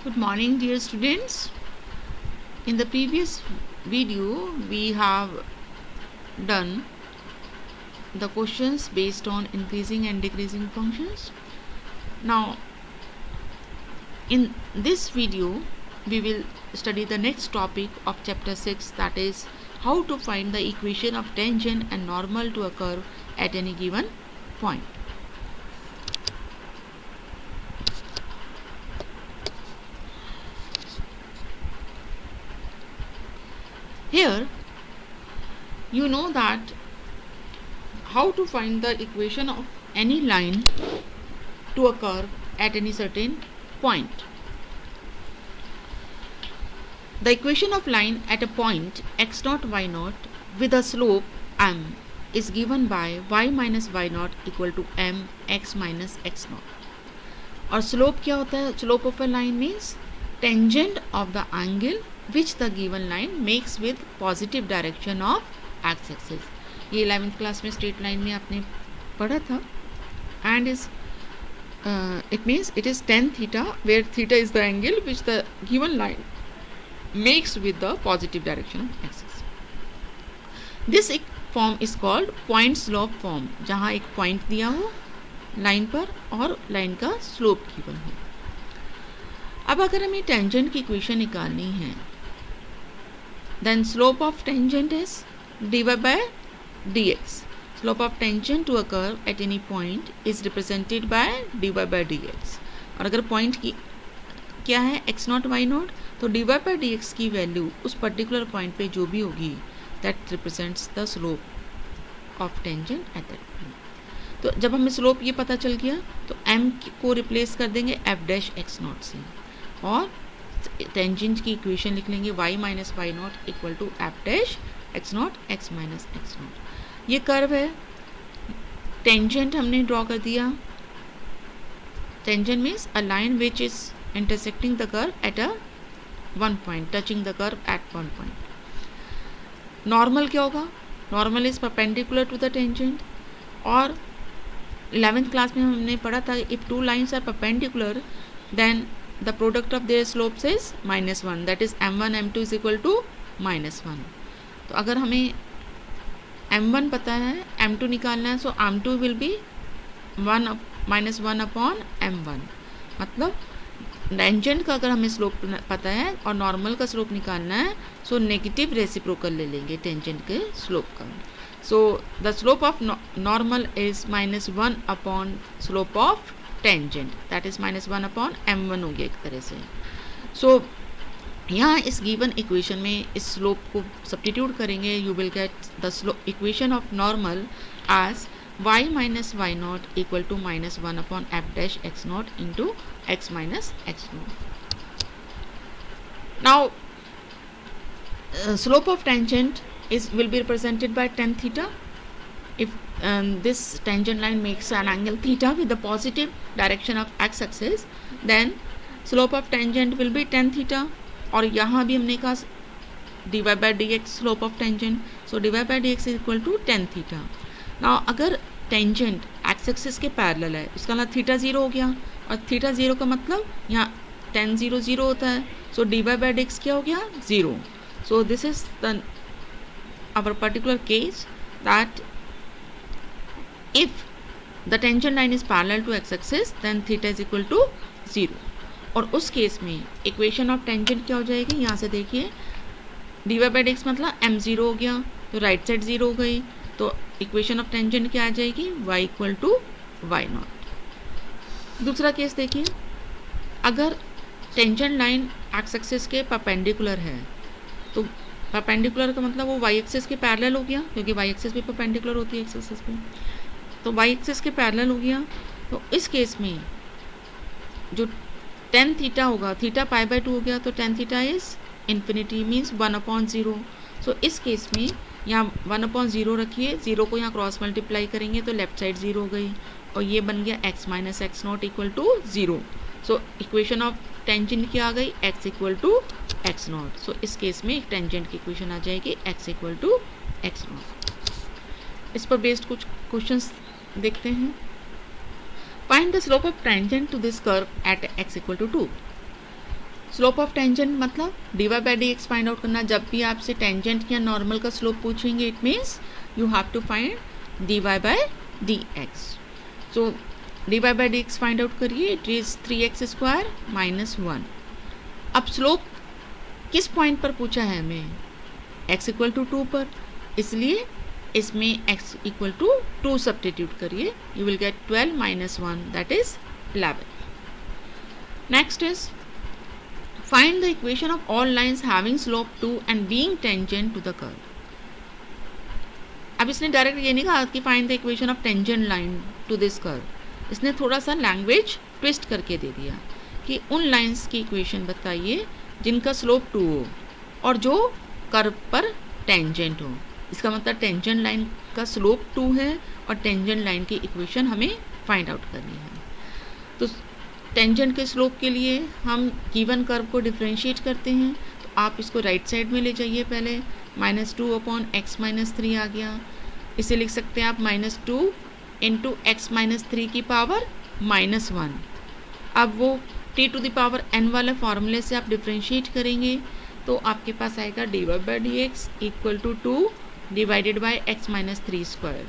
Good morning, dear students. In the previous video, we have done the questions based on increasing and decreasing functions. Now, in this video, we will study the next topic of chapter 6, that is how to find the equation of tangent and normal to a curve at any given point. Here, you know that how to find the equation of any line to a curve at any certain point. The equation of line at a point x0 y0 with a slope m is given by y minus y0 equal to m x minus x0. और slope क्या होता है? Slope of a line means tangent of the angle which the given line makes with positive direction of x axis. ये 11th class में straight line में आपने पढ़ा था. And is it means it is tan theta where theta is the angle which the given line makes with the positive direction of axis. This form is called point slope form, जहाँ एक point दिया हो line पर और line का slope given हो. अब अगर हमें टेंजेंट की इक्वेशन निकालनी है, then slope of tangent is dy by dx. Slope of tangent to a curve at any point is represented by dy by dx. और अगर पॉइंट की क्या है x0 y0, तो dy by dx की वैल्यू उस पर्टिकुलर पॉइंट पे जो भी होगी that represents the slope of tangent at that point. तो जब हमें स्लोप ये पता चल गया तो m को रिप्लेस कर देंगे f डैश x0 से और टेंजेंट की इक्वेशन लिख लेंगे y minus y0 equal to f dash x0 x minus x0. ये कर्व है, टेंजेंट हमने ड्रॉ कर दिया. Tangent means a line which is intersecting the curve at a one point, touching the curve at one point. Normal क्या होगा? Normal is perpendicular to the tangent. और 11th class में हमने पढ़ा था if two lines are perpendicular then the product of their slopes is -1, that is m1 m2 is equal to -1. तो अगर हमें m1 पता है, m2 निकालना है, सो m2 will be -1 upon m1. मतलब टेंजेंट का अगर हमें स्लोप पता है और नॉर्मल का स्लोप निकालना है, सो नेगेटिव रेसिप्रोकल ले लेंगे टेंजेंट के स्लोप का. So the slope of normal is -1 upon slope of tangent, that is -1 upon m1 हो गया एक तरह से. So यहाँ इस गिवन इक्वेशन में इस स्लोप को सब्स्टिट्यूट करेंगे, you will get the equation of normal as y minus y0 equal to -1 upon f dash x0 into x minus x0. Now slope of tangent will be represented by tan theta. If this tangent line makes an angle theta with the positive direction of x axis, then slope of tangent will be tan theta. और यहाँ भी हमने कहा dy by dx slope of tangent, so dy by dx is equal to tan theta. Now अगर tangent x axis के parallel है, इसका मतलब थीटा 0 हो गया, और थीटा 0 का मतलब यहाँ tan 0 0 होता है, so dy by dx क्या हो गया? 0. So this is the our particular case that if the tangent line is parallel to x-axis then theta is equal to 0. और उस केस में इक्वेशन ऑफ टेंजेंट क्या हो जाएगी? यहाँ से देखिए dy by dx मतलब m0 हो गया, तो राइट साइड 0 हो गई, तो इक्वेशन ऑफ टेंजेंट क्या आ जाएगी? y equal to y0. दूसरा केस देखिए, अगर टेंजेंट लाइन x-axis के परपेंडिकुलर है, तो परपेंडिकुलर का मतलब वो वाई एक्सिस के पैरेलल हो गया, क्योंकि वाई एक्सिस भी परपेंडिकुलर होती है एक्स एक्सिस पे, तो वाई एक्सिस के पैरेलल हो गया. तो इस केस में जो tan थीटा होगा, थीटा π/2 हो गया, तो tan theta is infinity means 1/0. सो इस केस में यहाँ 1/0 रखिए, 0 को यहाँ क्रॉस मल्टीप्लाई करेंगे तो लेफ्ट साइड 0 हो गई, और ये बन गया x minus x0 equal to 0. So equation of tangent क्या आ गई? x equal to x0. सो इस केस में एक टेंजेंट की इक्वेशन आ जाएगी x इक्वल टू x0. इस पर बेस्ड कुछ क्वेश्चंस देखते हैं. Find the slope of tangent to this curve at x equal to 2. Slope of tangent मतलब dy by D X find out करना. जब भी आपसे टेंजेंट या नॉर्मल का स्लोप पूछेंगे it means you have to find dy by D X. So dy by D X find out करिए. It is 3x² minus 1. अब स्लोप किस पॉइंट पर पूछा है हमें? x इक्वल टू 2 पर, इसलिए इसमें x इक्वल टू 2 सब्स्टिट्यूट करिए. You will gate 12 minus 1 that is 11. Next is find the equation of all lines having slope 2 and being tangent to the curve. अब इसने डायरेक्ट ये नहीं कहा कि find the equation of tangent line to this curve. इसने थोड़ा सा language twist करके दे दिया कि उन लाइंस की इक्वेशन बताइए जिनका स्लोप 2 हो और जो कर्व पर टेंजेंट हो. इसका मतलब टेंजेंट लाइन का स्लोप 2 है और टेंजेंट लाइन की इक्वेशन हमें फाइंड आउट करनी है. तो टेंजेंट के स्लोप के लिए हम गिवन कर्व को डिफरेंशिएट करते हैं. तो आप इसको राइट साइड में ले जाइए. पहले -2/x-3 आ गया. इसे लिख सकते हैं आप -2 × x-3 की पावर -1. अब वो t⁴n वाले फॉर्मूले से आप डिफरेंशिएट करेंगे तो आपके पास आएगा dy by D x equal to 2 divided by x-3 square.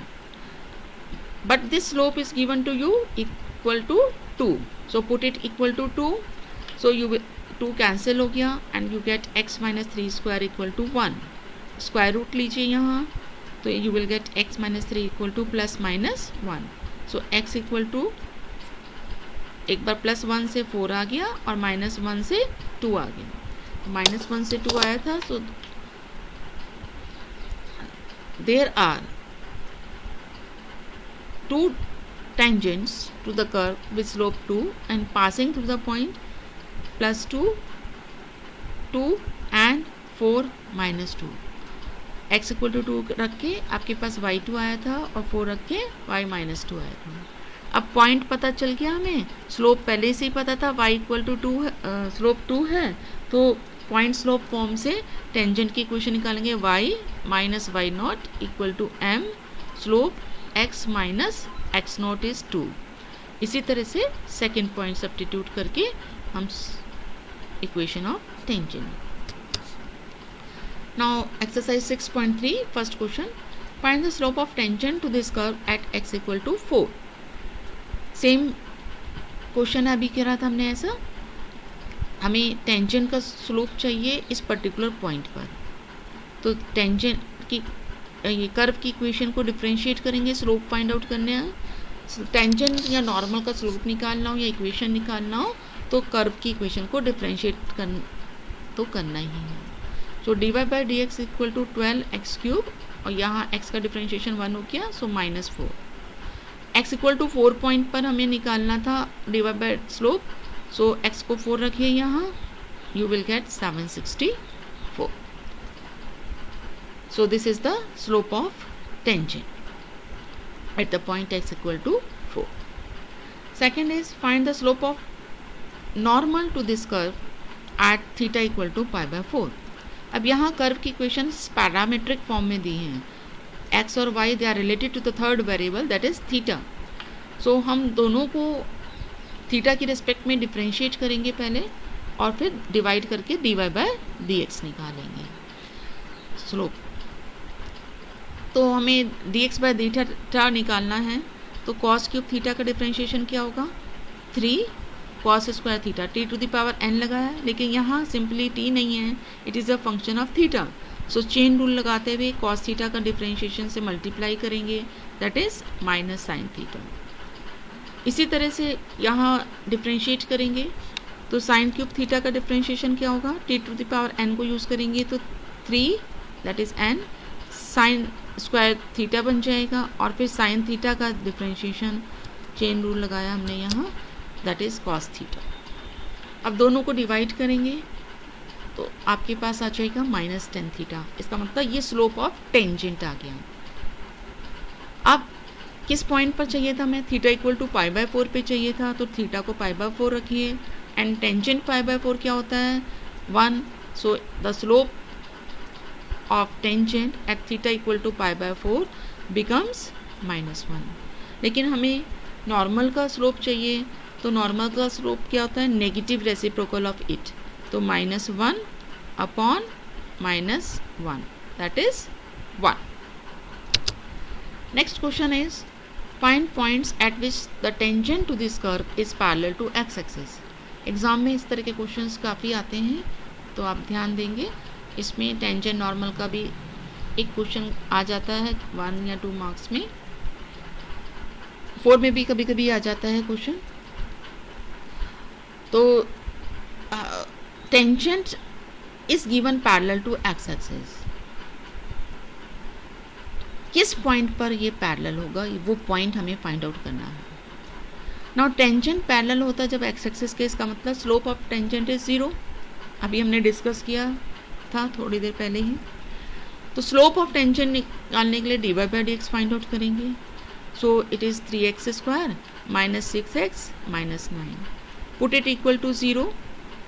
But this slope is given to you equal to 2. So put it equal to 2. So you will 2 cancel हो गया and you get x-3 square equal to 1. Square root लीजिए यहाँ तो you will get x-3 equal to +-1. So x equal to एक बार +1 से 4 आ गया और -1 से 2 आ गया. -1 से 2 आया था. So there are 2 tangents to the curve with slope 2 and passing through the point +2, 2 and 4 -2. x equal to 2 रख के आपके पास y2 आया था और 4 रख के y -2 आया था. अब पॉइंट पता चल गया हमें. स्लोप पहले से ही पता था y इक्वल टू 2 स्लोप 2 है. तो पॉइंट स्लोप फॉर्म से टेंजेंट की इक्वेशन निकालेंगे. y - y0 equal to m slope x minus x0 is 2. इसी तरह से सेकेंड पॉइंट सब्स्टिट्यूट करके हम equation of tangent. Now exercise 6.3 first question. Find the slope of tangent to this curve at x equal to 4. Same question अभी कह रहा था हमने ऐसा. हमें टेंजेंट का स्लोप चाहिए इस पर्टिकुलर पॉइंट पर. तो टेंजेंट की ये कर्व की इक्वेशन को डिफरेंशिएट करेंगे. स्लोप फाइंड आउट करने हैं. टेंजेंट या नॉर्मल का स्लोप निकालना हो या इक्वेशन निकालना हो तो कर्व की इक्वेशन को डिफरेंशिएट करना ही है. So dy by D x equal to 12x³ और यहाँ x का डिफरेंशिएशन 1 हो गया. So -4. x equal to 4 point पर हमें निकालना था dy by slope. So x को 4 रखिए यहाँ. You will get 764. So this is the slope of tangent at the point x equal to 4. Second is find the slope of normal to this curve at theta equal to π/4. अब यहाँ curve की equation parametric form में दी हैं. x और y they are related to the third variable that is theta. So हम दोनों को theta की रिस्पेक्ट में डिफरेंशिएट करेंगे पहले और फिर डिवाइड करके dy बाई डी एक्स निकालेंगे. स्लोप तो हमें dx बाई डी थीटा निकालना है. तो cos³ थीटा का डिफरेंशिएशन क्या होगा? 3 cos² थीटा. t⁴n लगाया लेकिन यहाँ सिंपली t नहीं है. It is a function of theta. So chain rule लगाते हुए cos थीटा का डिफरेंशिएशन से मल्टीप्लाई करेंगे दैट इज -sin थीटा. इसी तरह से यहाँ डिफरेंशिएट करेंगे तो sin³ थीटा का डिफरेंशिएशन क्या होगा? t⁴n को यूज़ करेंगे तो 3 that is n sin² theta बन जाएगा और फिर sin थीटा का डिफरेंशिएशन चेन रूल लगाया हमने यहाँ दैट इज cos थीटा. अब दोनों को डिवाइड करेंगे तो आपके पास आ जाएगा -10 थीटा. इसका मतलब ये स्लोप ऑफ टेंजेंट आ गया. अब किस पॉइंट पर चाहिए था हमें? थीटा इक्वल टू π/4 पे चाहिए था. तो थीटा को π/4 रखिए एंड टेंजेंट π/4 क्या होता है? 1. So the slope of tangent at theta equal to π/4 becomes -1. लेकिन हमें नॉर्मल का स्लोप चाहिए. तो नॉर्मल का स्लोप क्या होता है? Negative reciprocal of it. तो -1 upon -1, that is 1. Next question is find points at which the tangent to this curve is parallel to x axis. Exam में इस तरह के क्वेश्चंस काफ़ी आते हैं, तो आप ध्यान देंगे. इसमें टेंजेंट नॉर्मल का भी एक क्वेश्चन आ जाता है 1 या 2 मार्क्स में. 4 में भी कभी कभी आ जाता है क्वेश्चन. तो tangent is given parallel to x axis. किस पॉइंट पर ये पैरेलल होगा, वो पॉइंट हमें फाइंड आउट करना है. नाउ टेंजेंट पैरेलल होता है जब एक्स एक्सिस के, इसका मतलब स्लोप ऑफ टेंजेंट इज 0. अभी हमने डिस्कस किया था थोड़ी देर पहले ही. तो स्लोप ऑफ टेंजेंट निकालने के लिए dy/dx फाइंड आउट करेंगे. So it is 3x² - 6x - 9. Put it equal to 0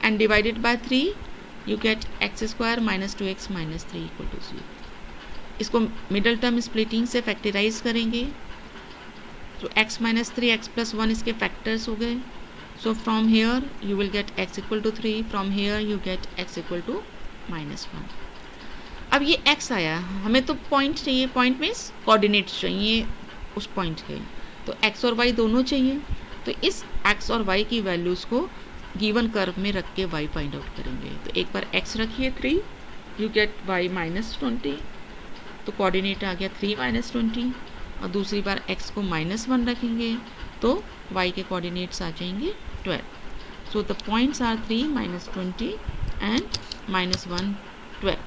and divided by 3, you get x² - 2x - 3 equal to 0. इसको मिडल टर्म स्प्लिटिंग से फैक्टराइज करेंगे. तो x - 3 x + 1 इसके फैक्टर्स हो गए. So from here you will gate x = 3, from here you get x = -1. अब ये x आया, हमें तो पॉइंट चाहिए, पॉइंट मीन्स कोऑर्डिनेट्स चाहिए उस पॉइंट के. तो x और y दोनों चाहिए. तो इस x और y की वैल्यूज़ को गिवन कर्व में रख के y फाइंड आउट करेंगे. तो एक बार x रखिए 3, यू गेट y -20. तो कोऑर्डिनेट आ गया 3 - 20. और दूसरी बार x को -1 रखेंगे तो y के कोऑर्डिनेट्स आ जाएंगे 12. So the points are 3 - 20 and -1 12.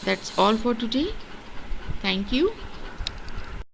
That's all for today. Thank you.